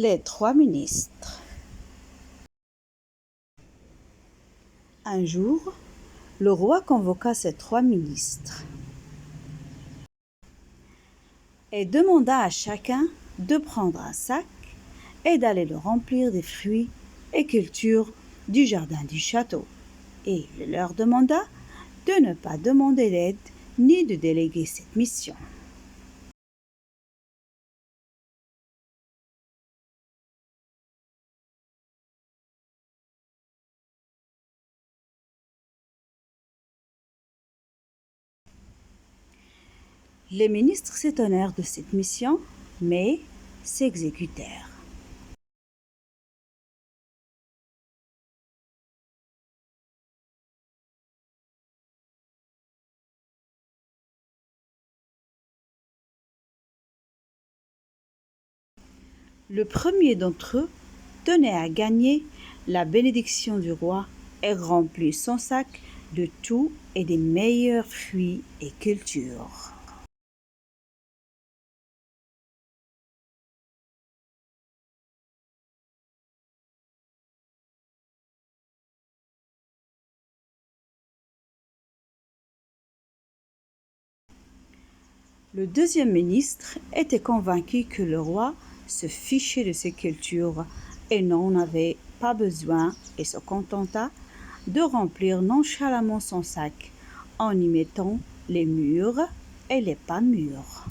Les trois ministres. Un jour, le roi convoqua ses trois ministres et demanda à chacun de prendre un sac et d'aller le remplir des fruits et cultures du jardin du château. Et il leur demanda de ne pas demander d'aide ni de déléguer cette mission. Les ministres s'étonnèrent de cette mission, mais s'exécutèrent. Le premier d'entre eux tenait à gagner la bénédiction du roi et remplit son sac de tout et des meilleurs fruits et cultures. Le deuxième ministre était convaincu que le roi se fichait de ces cultures et n'en avait pas besoin et se contenta de remplir nonchalamment son sac en y mettant les mûres et les pas mûres.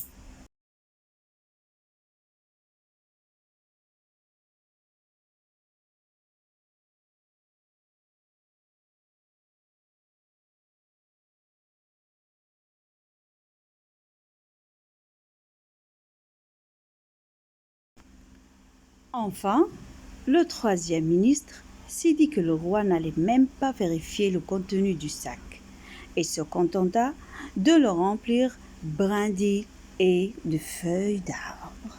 Enfin, le troisième ministre s'est dit que le roi n'allait même pas vérifier le contenu du sac et se contenta de le remplir brindilles et de feuilles d'arbre.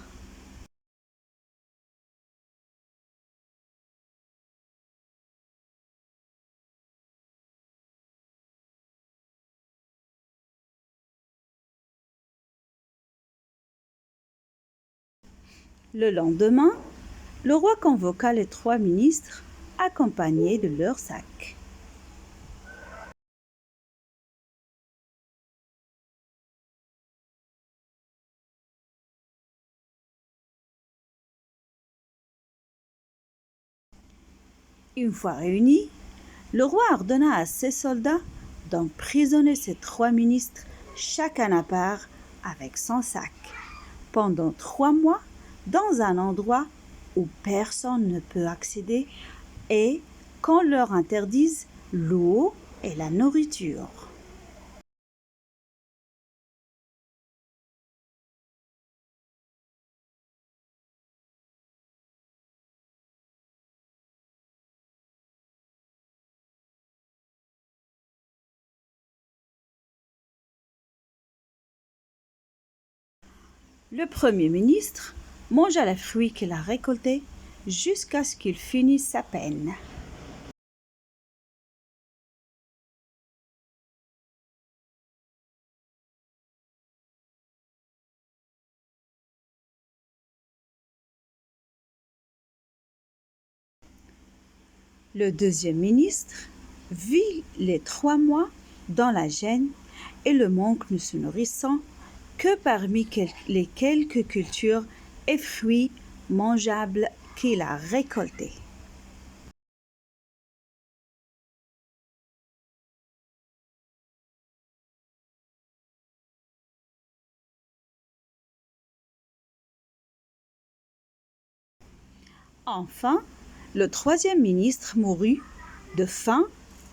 Le lendemain, le roi convoqua les trois ministres accompagnés de leurs sacs. Une fois réunis, le roi ordonna à ses soldats d'emprisonner ces trois ministres chacun à part avec son sac pendant 3 mois dans un endroit où personne ne peut accéder et qu'on leur interdise l'eau et la nourriture. Le premier ministre mangea les fruits qu'il a récoltés jusqu'à ce qu'il finisse sa peine. Le deuxième ministre vit les 3 mois dans la gêne et le manque, ne se nourrissant que parmi les quelques cultures et fruits mangeables qu'il a récoltés. Enfin, le troisième ministre mourut de faim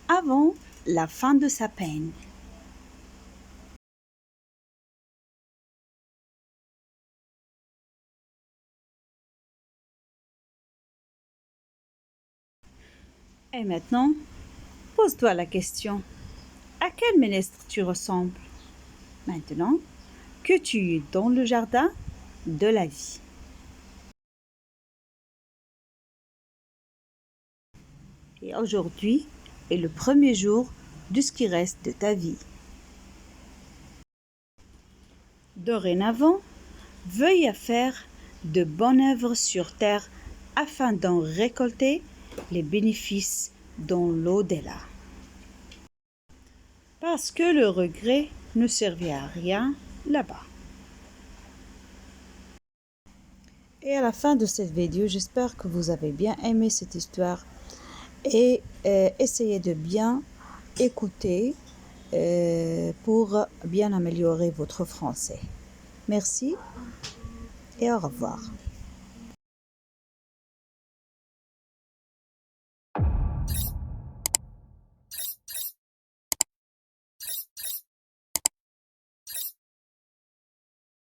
avant la fin de sa peine. Et maintenant, pose-toi la question, à quel ministre tu ressembles maintenant que tu es dans le jardin de la vie? Et aujourd'hui est le premier jour de ce qui reste de ta vie. Dorénavant, veuille à faire de bonnes œuvres sur terre afin d'en récolter les bénéfices dans l'au-delà. Parce que le regret ne servait à rien là-bas. Et à la fin de cette vidéo, j'espère que vous avez bien aimé cette histoire et essayez de bien écouter pour bien améliorer votre français. Merci et au revoir.